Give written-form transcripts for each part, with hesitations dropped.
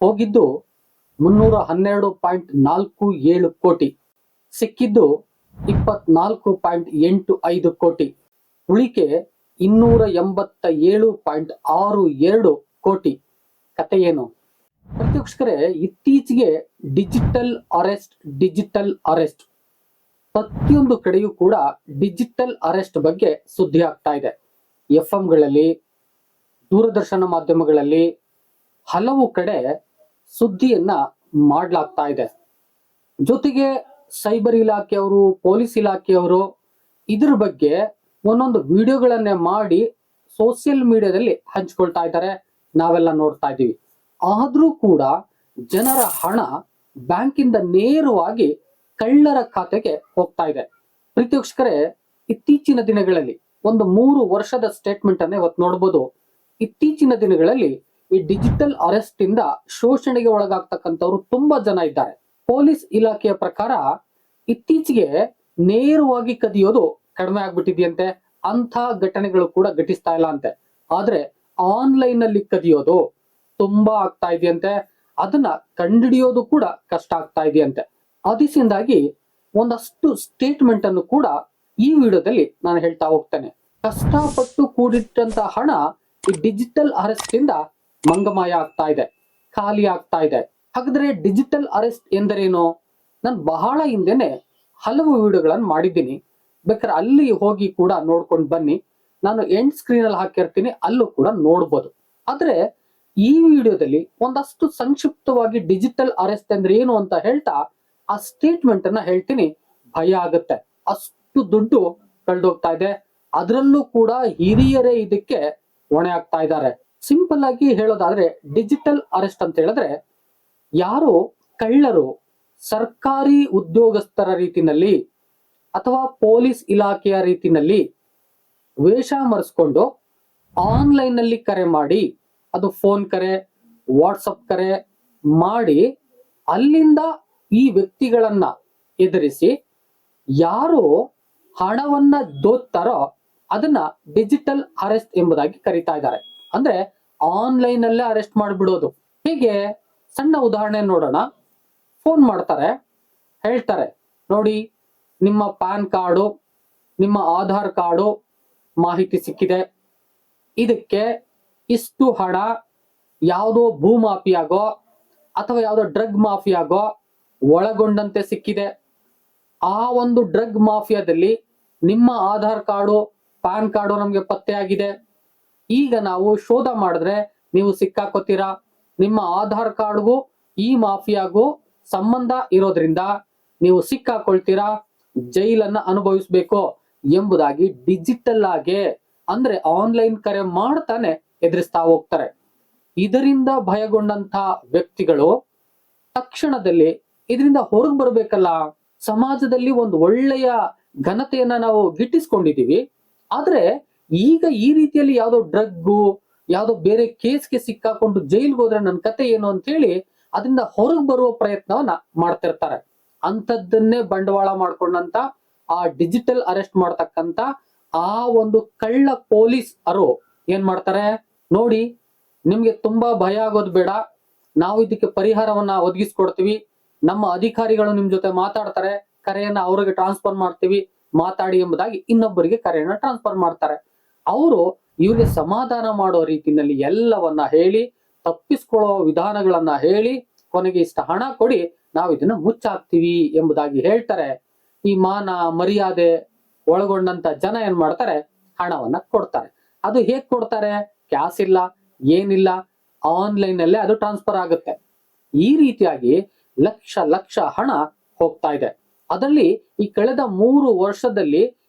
ಹೋಗಿದ್ದು 312.47 ಕೋಟಿ, ಸಿಕ್ಕಿದ್ದು 24.85 ಕೋಟಿ, ಉಳಿಕೆ 287.62 ಕೋಟಿ. ಕತೆ ಏನು? ಪ್ರತಿವೀಕ್ಷಕರೇ, ಇತ್ತೀಚೆಗೆ ಡಿಜಿಟಲ್ ಅರೆಸ್ಟ್ ಪ್ರತಿಯೊಂದು ಕಡೆಯೂ ಕೂಡ ಡಿಜಿಟಲ್ ಅರೆಸ್ಟ್ ಬಗ್ಗೆ ಸುದ್ದಿ ಆಗ್ತಾ ಇದೆ. ಎಫ್ಎಂಗಳಲ್ಲಿ, ದೂರದರ್ಶನ ಮಾಧ್ಯಮಗಳಲ್ಲಿ ಹಲವು ಕಡೆ ಸುದ್ದಿಯನ್ನ ಮಾಡಲಾಗ್ತಾ ಇದೆ. ಜೊತೆಗೆ ಸೈಬರ್ ಇಲಾಖೆಯವರು, ಪೊಲೀಸ್ ಇಲಾಖೆಯವರು ಇದ್ರ ಬಗ್ಗೆ ಒಂದೊಂದು ವಿಡಿಯೋಗಳನ್ನೇ ಮಾಡಿ ಸೋಷಿಯಲ್ ಮೀಡಿಯಾದಲ್ಲಿ ಹಂಚ್ಕೊಳ್ತಾ ಇದ್ದಾರೆ, ನಾವೆಲ್ಲ ನೋಡ್ತಾ ಇದ್ದೀವಿ. ಆದ್ರೂ ಕೂಡ ಜನರ ಹಣ ಬ್ಯಾಂಕಿಂದ ನೇರವಾಗಿ ಕಳ್ಳರ ಖಾತೆಗೆ ಹೋಗ್ತಾ ಇದೆ. ಪ್ರೀತಿವೀಕ್ಷಕರೇ, ಇತ್ತೀಚಿನ ದಿನಗಳಲ್ಲಿ ಒಂದು 3 ವರ್ಷದ ಸ್ಟೇಟ್ಮೆಂಟ್ ಅನ್ನ ಇವತ್ತು ನೋಡ್ಬೋದು. ಇತ್ತೀಚಿನ ದಿನಗಳಲ್ಲಿ ಈ ಡಿಜಿಟಲ್ ಅರೆಸ್ಟ್ ಇಂದ ಶೋಷಣೆಗೆ ಒಳಗಾಗ್ತಕ್ಕಂಥವ್ರು ತುಂಬಾ ಜನ ಇದ್ದಾರೆ. ಪೊಲೀಸ್ ಇಲಾಖೆಯ ಪ್ರಕಾರ ಇತ್ತೀಚೆಗೆ ನೇರವಾಗಿ ಕದಿಯೋದು ಕಡಿಮೆ ಆಗ್ಬಿಟ್ಟಿದೆಯಂತೆ, ಅಂಥ ಘಟನೆಗಳು ಕೂಡ ಘಟಿಸ್ತಾ ಇಲ್ಲ ಅಂತೆ. ಆದ್ರೆ ಆನ್ಲೈನ್ ಅಲ್ಲಿ ಕದಿಯೋದು ತುಂಬಾ ಆಗ್ತಾ ಇದೆಯಂತೆ, ಅದನ್ನ ಕಂಡುಹಿಡಿಯೋದು ಕೂಡ ಕಷ್ಟ ಆಗ್ತಾ ಇದೆಯಂತೆ. ಅದರಿಂದಾಗಿ ಒಂದಷ್ಟು ಸ್ಟೇಟ್ಮೆಂಟ್ ಅನ್ನು ಕೂಡ ಈ ವಿಡಿಯೋದಲ್ಲಿ ನಾನು ಹೇಳ್ತಾ ಹೋಗ್ತೇನೆ. ಕಷ್ಟಪಟ್ಟು ಕೂಡಿಟ್ಟಂತ ಹಣ ಈ ಡಿಜಿಟಲ್ ಅರೆಸ್ಟ್ ಇಂದ ಮಂಗಮಾಯ ಆಗ್ತಾ ಇದೆ, ಖಾಲಿ ಆಗ್ತಾ ಇದೆ. ಹಾಗಾದ್ರೆ ಡಿಜಿಟಲ್ ಅರೆಸ್ಟ್ ಎಂದರೇನು? ನಾನು ಬಹಳ ಹಿಂದೆನೆ ಹಲವು ವಿಡಿಯೋಗಳನ್ನು ಮಾಡಿದ್ದೀನಿ, ಬೇಕಾದ್ರೆ ಅಲ್ಲಿ ಹೋಗಿ ಕೂಡ ನೋಡ್ಕೊಂಡು ಬನ್ನಿ. ನಾನು ಎಂಡ್ ಸ್ಕ್ರೀನ್ ಅಲ್ಲಿ ಹಾಕಿರ್ತೀನಿ, ಅಲ್ಲೂ ಕೂಡ ನೋಡ್ಬೋದು. ಆದ್ರೆ ಈ ವಿಡಿಯೋದಲ್ಲಿ ಒಂದಷ್ಟು ಸಂಕ್ಷಿಪ್ತವಾಗಿ ಡಿಜಿಟಲ್ ಅರೆಸ್ಟ್ ಅಂದ್ರೆ ಏನು ಅಂತ ಹೇಳ್ತಾ ಆ ಸ್ಟೇಟ್ಮೆಂಟ್ ಅನ್ನ ಹೇಳ್ತೀನಿ. ಭಯ ಆಗುತ್ತೆ, ಅಷ್ಟು ದುಡ್ಡು ಕಳೆದೋಗ್ತಾ ಇದೆ. ಅದರಲ್ಲೂ ಕೂಡ ಹಿರಿಯರೇ ಇದಕ್ಕೆ ಹೊಣೆ ಆಗ್ತಾ ಇದ್ದಾರೆ. ಸಿಂಪಲ್ ಆಗಿ ಹೇಳೋದಾದ್ರೆ ಡಿಜಿಟಲ್ ಅರೆಸ್ಟ್ ಅಂತ ಹೇಳಿದ್ರೆ, ಯಾರು ಕಳ್ಳರು ಸರ್ಕಾರಿ ಉದ್ಯೋಗಸ್ಥರ ರೀತಿನಲ್ಲಿ ಅಥವಾ ಪೊಲೀಸ್ ಇಲಾಖೆಯ ರೀತಿನಲ್ಲಿ ವೇಷ ಮರೆಸ್ಕೊಂಡು ಆನ್ಲೈನ್ ನಲ್ಲಿ ಕರೆ ಮಾಡಿ, ಅದು ಫೋನ್ ಕರೆ, ವಾಟ್ಸಪ್ ಕರೆ ಮಾಡಿ ಅಲ್ಲಿಂದ ಈ ವ್ಯಕ್ತಿಗಳನ್ನ ಎದುರಿಸಿ ಯಾರು ಹಣವನ್ನ ದೋತ್ತಾರೋ ಅದನ್ನ ಡಿಜಿಟಲ್ ಅರೆಸ್ಟ್ ಎಂಬುದಾಗಿ ಕರೀತಾ ಇದ್ದಾರೆ. ಅಂದ್ರೆ ಆನ್ಲೈನ್ ಅಲ್ಲೇ ಅರೆಸ್ಟ್ ಮಾಡಿಬಿಡೋದು. ಹೀಗೆ ಸಣ್ಣ ಉದಾಹರಣೆ ನೋಡೋಣ. ಫೋನ್ ಮಾಡ್ತಾರೆ, ಹೇಳ್ತಾರೆ, ನೋಡಿ ನಿಮ್ಮ ಪ್ಯಾನ್ ಕಾರ್ಡು, ನಿಮ್ಮ ಆಧಾರ್ ಕಾರ್ಡು ಮಾಹಿತಿ ಸಿಕ್ಕಿದೆ, ಇದಕ್ಕೆ ಇಷ್ಟು ಹಣ ಯಾವುದೋ ಭೂ ಮಾಫಿಯಾಗೋ ಅಥವಾ ಯಾವುದೋ ಡ್ರಗ್ ಮಾಫಿಯಾಗೋ ಒಳಗೊಂಡಂತೆ ಸಿಕ್ಕಿದೆ. ಆ ಒಂದು ಡ್ರಗ್ ಮಾಫಿಯಾದಲ್ಲಿ ನಿಮ್ಮ ಆಧಾರ್ ಕಾರ್ಡು, ಪ್ಯಾನ್ ಕಾರ್ಡು ನಮ್ಗೆ ಪತ್ತೆ ಆಗಿದೆ. ಈಗ ನಾವು ಶೋಧ ಮಾಡಿದ್ರೆ ನೀವು ಸಿಕ್ಕಾಕೋತೀರಾ. ನಿಮ್ಮ ಆಧಾರ್ ಕಾರ್ಡ್ಗೂ ಈ ಮಾಫಿಯಾಗೂ ಸಂಬಂಧ ಇರೋದ್ರಿಂದ ನೀವು ಸಿಕ್ಕಾಕೊಳ್ತೀರಾ, ಜೈಲನ್ನ ಅನುಭವಿಸ್ಬೇಕು ಎಂಬುದಾಗಿ ಡಿಜಿಟಲ್ ಆಗಿ ಅಂದ್ರೆ ಆನ್ಲೈನ್ ಕರೆ ಮಾಡ್ತಾನೆ ಎದುರಿಸ್ತಾ ಹೋಗ್ತಾರೆ. ಇದರಿಂದ ಭಯಗೊಂಡಂತ ವ್ಯಕ್ತಿಗಳು ತಕ್ಷಣದಲ್ಲಿ ಇದರಿಂದ ಹೊರಗೆ ಬರ್ಬೇಕಲ್ಲ. ಸಮಾಜದಲ್ಲಿ ಒಂದು ಒಳ್ಳೆಯ ಘನತೆಯನ್ನ ನಾವು ಗಿಟ್ಟಿಸ್ಕೊಂಡಿದೀವಿ. ಆದ್ರೆ ಈಗ ಈ ರೀತಿಯಲ್ಲಿ ಯಾವ್ದೋ ಡ್ರಗ್ಗು, ಯಾವ್ದೋ ಬೇರೆ ಕೇಸ್ಗೆ ಸಿಕ್ಕಾಕೊಂಡು ಜೈಲ್ಗೆ ಹೋದ್ರೆ ನನ್ನ ಕತೆ ಏನು ಅಂತ ಹೇಳಿ ಅದರಿಂದ ಹೊರಗೆ ಬರುವ ಪ್ರಯತ್ನವನ್ನ ಮಾಡ್ತಿರ್ತಾರೆ. ಅಂತದ್ದನ್ನೇ ಬಂಡವಾಳ ಮಾಡ್ಕೊಂಡಂತ ಆ ಡಿಜಿಟಲ್ ಅರೆಸ್ಟ್ ಮಾಡ್ತಕ್ಕಂತ ಆ ಒಂದು ಕಳ್ಳ ಪೊಲೀಸ್ ಅರು ಏನ್ ಮಾಡ್ತಾರೆ ನೋಡಿ, ನಿಮ್ಗೆ ತುಂಬಾ ಭಯ ಆಗೋದು ಬೇಡ, ನಾವು ಇದಕ್ಕೆ ಪರಿಹಾರವನ್ನ ಒದಗಿಸ್ಕೊಡ್ತೀವಿ, ನಮ್ಮ ಅಧಿಕಾರಿಗಳು ನಿಮ್ ಜೊತೆ ಮಾತಾಡ್ತಾರೆ, ಕರೆಯನ್ನ ಅವ್ರಿಗೆ ಟ್ರಾನ್ಸ್ಫರ್ ಮಾಡ್ತೀವಿ, ಮಾತಾಡಿ ಎಂಬುದಾಗಿ ಇನ್ನೊಬ್ಬರಿಗೆ ಕರೆಯನ್ನ ಟ್ರಾನ್ಸ್ಫರ್ ಮಾಡ್ತಾರೆ. ಅವರು ಇವ್ರಿಗೆ ಸಮಾಧಾನ ಮಾಡೋ ರೀತಿಯಲ್ಲಿ ಎಲ್ಲವನ್ನ ಹೇಳಿ, ತಪ್ಪಿಸ್ಕೊಳ್ಳೋ ವಿಧಾನಗಳನ್ನ ಹೇಳಿ, ಕೊನೆಗೆ ಇಷ್ಟ ಹಣ ಕೊಡಿ, ನಾವು ಇದನ್ನ ಮುಚ್ಚಾಕ್ತಿವಿ ಎಂಬುದಾಗಿ ಹೇಳ್ತಾರೆ. ಈ ಮಾನ ಮರ್ಯಾದೆ ಒಳಗೊಂಡಂತ ಜನ ಏನ್ ಮಾಡ್ತಾರೆ, ಹಣವನ್ನ ಕೊಡ್ತಾರೆ. ಅದು ಹೇಗ್ ಕೊಡ್ತಾರೆ? ಕ್ಯಾಶ್ ಇಲ್ಲ, ಏನಿಲ್ಲ, ಆನ್ಲೈನ್ ಅಲ್ಲೇ ಅದು ಟ್ರಾನ್ಸ್ಫರ್ ಆಗುತ್ತೆ. ಈ ರೀತಿಯಾಗಿ ಲಕ್ಷ ಲಕ್ಷ ಹಣ ಹೋಗ್ತಾ ಇದೆ. ಅದರಲ್ಲಿ ಈ ಕಳೆದ 3 ವರ್ಷದಲ್ಲಿ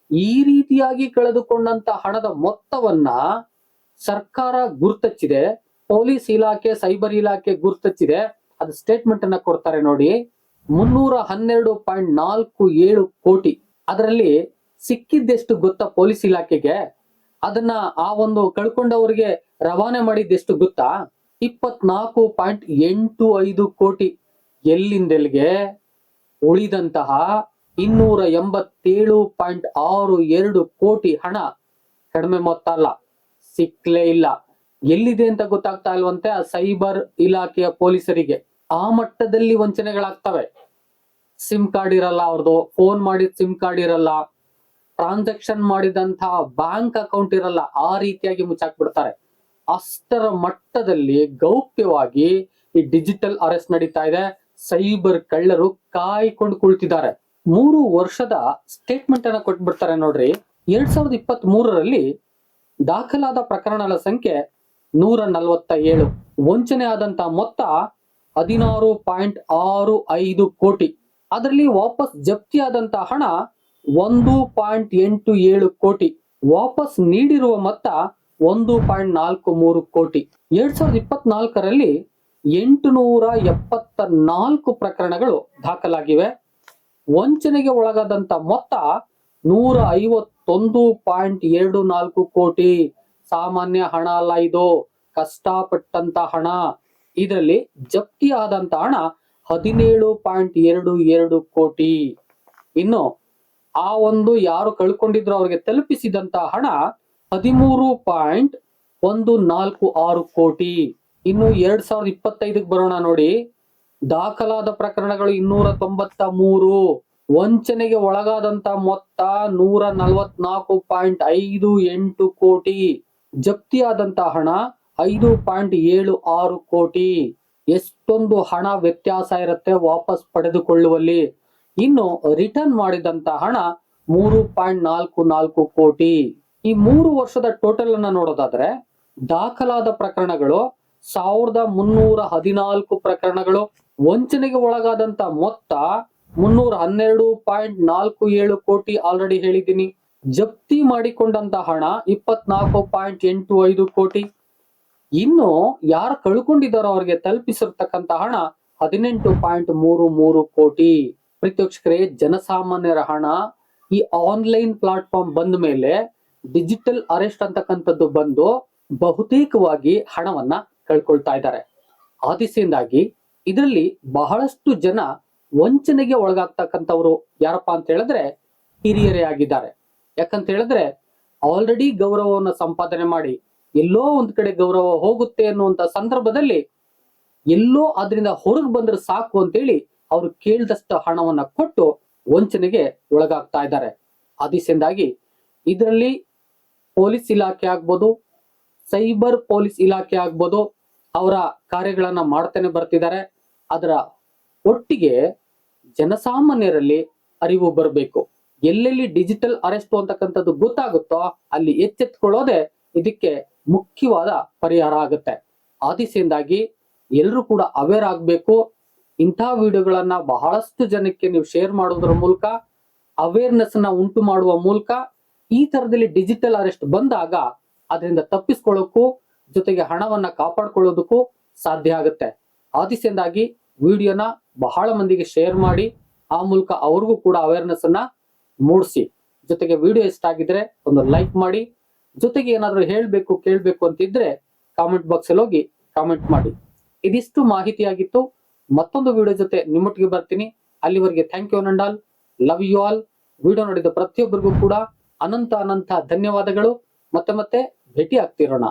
ಈ ರೀತಿಯಾಗಿ ಕಳೆದುಕೊಂಡಂತ ಹಣದ ಮೊತ್ತವನ್ನ ಸರ್ಕಾರ ಗುರ್ತಚ್ಚಿದೆ, ಪೊಲೀಸ್ ಇಲಾಖೆ, ಸೈಬರ್ ಇಲಾಖೆ ಗುರ್ತಚ್ಚಿದೆ. ಅದು ಸ್ಟೇಟ್ಮೆಂಟ್ ಅನ್ನ ಕೊಡ್ತಾರೆ ನೋಡಿ, 312.47 ಕೋಟಿ. ಅದರಲ್ಲಿ ಸಿಕ್ಕಿದ್ದೆಷ್ಟು ಗೊತ್ತಾ ಪೊಲೀಸ್ ಇಲಾಖೆಗೆ? ಅದನ್ನ ಆ ಒಂದು ಕಳ್ಕೊಂಡವರಿಗೆ ರವಾನೆ ಮಾಡಿದ್ದೆಷ್ಟು ಗೊತ್ತಾ? 24.85 ಕೋಟಿ. ಎಲ್ಲಿಂದೆಲ್ಲಿಗೆ ಉಳಿದಂತಹ 287.62 ಕೋಟಿ ಹಣ ಕಡಿಮೆ ಮೊತ್ತ ಅಲ್ಲ, ಸಿಕ್ಲೇ ಇಲ್ಲ. ಎಲ್ಲಿದೆ ಅಂತ ಗೊತ್ತಾಗ್ತಾ ಇಲ್ವಂತೆ ಆ ಸೈಬರ್ ಇಲಾಖೆಯ ಪೊಲೀಸರಿಗೆ. ಆ ಮಟ್ಟದಲ್ಲಿ ವಂಚನೆಗಳಾಗ್ತವೆ. ಸಿಮ್ ಕಾರ್ಡ್ ಇರಲ್ಲ ಅವ್ರದ್ದು, ಫೋನ್ ಮಾಡಿದ ಸಿಮ್ ಕಾರ್ಡ್ ಇರಲ್ಲ, ಟ್ರಾನ್ಸಾಕ್ಷನ್ ಮಾಡಿದಂತಹ ಬ್ಯಾಂಕ್ ಅಕೌಂಟ್ ಇರಲ್ಲ, ಆ ರೀತಿಯಾಗಿ ಮುಚ್ಚಾಕ್ಬಿಡ್ತಾರೆ. ಅಷ್ಟರ ಮಟ್ಟದಲ್ಲಿ ಗೌಪ್ಯವಾಗಿ ಈ ಡಿಜಿಟಲ್ ಅರೆಸ್ಟ್ ನಡೀತಾ ಇದೆ. ಸೈಬರ್ ಕಳ್ಳರು ಕಾಯ್ಕೊಂಡು ಕುಳಿತಿದ್ದಾರೆ. 3 ವರ್ಷದ ಸ್ಟೇಟ್ಮೆಂಟ್ ಅನ್ನ ಕೊಟ್ಬಿಡ್ತಾರೆ ನೋಡ್ರಿ. 2023ರಲ್ಲಿ ದಾಖಲಾದ ಪ್ರಕರಣಗಳ ಸಂಖ್ಯೆ 147, ವಂಚನೆ ಆದಂತ ಮೊತ್ತ 16.65 ಕೋಟಿ. ಅದರಲ್ಲಿ ವಾಪಸ್ ಜಪ್ತಿಯಾದಂತ ಹಣ 1.87 ಕೋಟಿ, ವಾಪಸ್ ನೀಡಿರುವ ಮೊತ್ತ 1.43 ಕೋಟಿ. 2024ರಲ್ಲಿ 874 ಪ್ರಕರಣಗಳು ದಾಖಲಾಗಿವೆ. ವಂಚನೆಗೆ ಒಳಗಾದಂತ ಮೊತ್ತ 151.24 ಕೋಟಿ. ಸಾಮಾನ್ಯ ಹಣ ಅಲ್ಲ, ಇದು ಕಷ್ಟಪಟ್ಟಂತ ಹಣ. ಇದರಲ್ಲಿ ಜಪ್ತಿಯಾದಂತ ಹಣ 17.22 ಕೋಟಿ. ಇನ್ನು ಆ ಒಂದು ಯಾರು ಕಳ್ಕೊಂಡಿದ್ರು ಅವ್ರಿಗೆ ತಲುಪಿಸಿದಂತ ಹಣ 13.146 ಕೋಟಿ. ಇನ್ನು 2025ಗೆ ಬರೋಣ ನೋಡಿ. ದಾಖಲಾದ ಪ್ರಕರಣಗಳು 293, ವಂಚನೆಗೆ ಒಳಗಾದಂತ ಮೊತ್ತ 144.58 ಕೋಟಿ, ಜಪ್ತಿಯಾದಂತ ಹಣ 5.76 ಕೋಟಿ. ಎಷ್ಟೊಂದು ಹಣ ವ್ಯತ್ಯಾಸ ಇರುತ್ತೆ ವಾಪಸ್ ಪಡೆದುಕೊಳ್ಳುವಲ್ಲಿ. ಇನ್ನು ರಿಟರ್ನ್ ಮಾಡಿದಂತ ಹಣ 3.44 ಕೋಟಿ. ಈ 3 ವರ್ಷದ ಟೋಟಲ್ ಅನ್ನ ನೋಡೋದಾದ್ರೆ ದಾಖಲಾದ ಪ್ರಕರಣಗಳು 1314 ಪ್ರಕರಣಗಳು, ವಂಚನೆಗೆ ಒಳಗಾದಂತ ಮೊತ್ತ 312.47 ಕೋಟಿ ಆಲ್ರೆಡಿ ಹೇಳಿದ್ದೀನಿ. ಜಪ್ತಿ ಮಾಡಿಕೊಂಡಂತ ಹಣ 24.85 ಕೋಟಿ. ಇನ್ನು ಯಾರು ಕಳ್ಕೊಂಡಿದ್ದಾರೋ ಅವರಿಗೆ ತಲುಪಿಸಿರ್ತಕ್ಕಂತ ಹಣ 18.33 ಕೋಟಿ. ಪ್ರೀತಿವೀಕ್ಷಕರೇ, ಜನಸಾಮಾನ್ಯರ ಹಣ ಈ ಆನ್ಲೈನ್ ಪ್ಲಾಟ್ಫಾರ್ಮ್ ಬಂದ ಮೇಲೆ ಡಿಜಿಟಲ್ ಅರೆಸ್ಟ್ ಅಂತಕ್ಕಂಥದ್ದು ಬಂದು ಬಹುತೇಕವಾಗಿ ಹಣವನ್ನ ಕಳ್ಕೊಳ್ತಾ ಇದ್ದಾರೆ. ಆ ದಿಸೆಯಿಂದಾಗಿ ಇದರಲ್ಲಿ ಬಹಳಷ್ಟು ಜನ ವಂಚನೆಗೆ ಒಳಗಾಗ್ತಕ್ಕಂಥವ್ರು ಯಾರಪ್ಪ ಅಂತ ಹೇಳಿದ್ರೆ ಹಿರಿಯರೇ ಆಗಿದ್ದಾರೆ. ಯಾಕಂತ ಹೇಳಿದ್ರೆ ಆಲ್ರೆಡಿ ಗೌರವವನ್ನು ಸಂಪಾದನೆ ಮಾಡಿ ಎಲ್ಲೋ ಒಂದ್ ಕಡೆ ಗೌರವ ಹೋಗುತ್ತೆ ಅನ್ನುವಂತ ಸಂದರ್ಭದಲ್ಲಿ ಎಲ್ಲೋ ಅದರಿಂದ ಹೊರಗೆ ಬಂದ್ರೆ ಸಾಕು ಅಂತೇಳಿ ಅವರು ಕೇಳಿದಷ್ಟು ಹಣವನ್ನ ಕೊಟ್ಟು ವಂಚನೆಗೆ ಒಳಗಾಗ್ತಾ ಇದ್ದಾರೆ. ಆ ದಿಸೆಯಿಂದಾಗಿ ಇದರಲ್ಲಿ ಪೊಲೀಸ್ ಇಲಾಖೆ ಆಗ್ಬೋದು, ಸೈಬರ್ ಪೊಲೀಸ್ ಇಲಾಖೆ ಆಗ್ಬೋದು, ಅವರ ಕಾರ್ಯಗಳನ್ನ ಮಾಡ್ತಾನೆ ಬರ್ತಿದ್ದಾರೆ. ಅದರ ಒಟ್ಟಿಗೆ ಜನಸಾಮಾನ್ಯರಲ್ಲಿ ಅರಿವು ಬರಬೇಕು. ಎಲ್ಲೆಲ್ಲಿ ಡಿಜಿಟಲ್ ಅರೆಸ್ಟ್ ಅಂತಕ್ಕಂಥದ್ದು ಗೊತ್ತಾಗುತ್ತೋ ಅಲ್ಲಿ ಎಚ್ಚೆತ್ಕೊಳ್ಳೋದೆ ಇದಕ್ಕೆ ಮುಖ್ಯವಾದ ಪರಿಹಾರ ಆಗುತ್ತೆ. ಆ ದಿಸೆಯಿಂದಾಗಿ ಎಲ್ಲರೂ ಕೂಡ ಅವೇರ್ ಆಗ್ಬೇಕು. ಇಂಥ ವಿಡಿಯೋಗಳನ್ನ ಬಹಳಷ್ಟು ಜನಕ್ಕೆ ನೀವು ಶೇರ್ ಮಾಡೋದ್ರ ಮೂಲಕ, ಅವೇರ್ನೆಸ್ ನ ಉಂಟು ಮಾಡುವ ಮೂಲಕ ಈ ತರದಲ್ಲಿ ಡಿಜಿಟಲ್ ಅರೆಸ್ಟ್ ಬಂದಾಗ ಅದರಿಂದ ತಪ್ಪಿಸ್ಕೊಳ್ಳೋಕ್ಕೂ ಜೊತೆಗೆ ಹಣವನ್ನ ಕಾಪಾಡ್ಕೊಳ್ಳೋದಕ್ಕೂ ಸಾಧ್ಯ ಆಗುತ್ತೆ. ಆ ದಿಸೆಯಿಂದಾಗಿ ವಿಡಿಯೋನ ಬಹಳ ಮಂದಿಗೆ ಶೇರ್ ಮಾಡಿ ಆ ಮೂಲಕ ಅವ್ರಿಗೂ ಕೂಡ ಅವೇರ್ನೆಸ್ ಅನ್ನ ಮೂಡಿಸಿ. ಜೊತೆಗೆ ವಿಡಿಯೋ ಇಷ್ಟ ಆಗಿದ್ರೆ ಒಂದು ಲೈಕ್ ಮಾಡಿ. ಜೊತೆಗೆ ಏನಾದ್ರೂ ಹೇಳ್ಬೇಕು ಕೇಳ್ಬೇಕು ಅಂತಿದ್ರೆ ಕಾಮೆಂಟ್ ಬಾಕ್ಸ್ ಅಲ್ಲಿ ಹೋಗಿ ಕಾಮೆಂಟ್ ಮಾಡಿ. ಇದಿಷ್ಟು ಮಾಹಿತಿಯಾಗಿತ್ತು. ಮತ್ತೊಂದು ವಿಡಿಯೋ ಜೊತೆ ನಿಮ್ಮೊಟ್ಟಿಗೆ ಬರ್ತೀನಿ. ಅಲ್ಲಿವರೆಗೆ thank you and all, love you all. Video ನೋಡಿದ ಪ್ರತಿಯೊಬ್ಬರಿಗೂ ಕೂಡ ಅನಂತ ಧನ್ಯವಾದಗಳು. ಮತ್ತೆ ಭೇಟಿ ಆಗ್ತಿರೋಣ.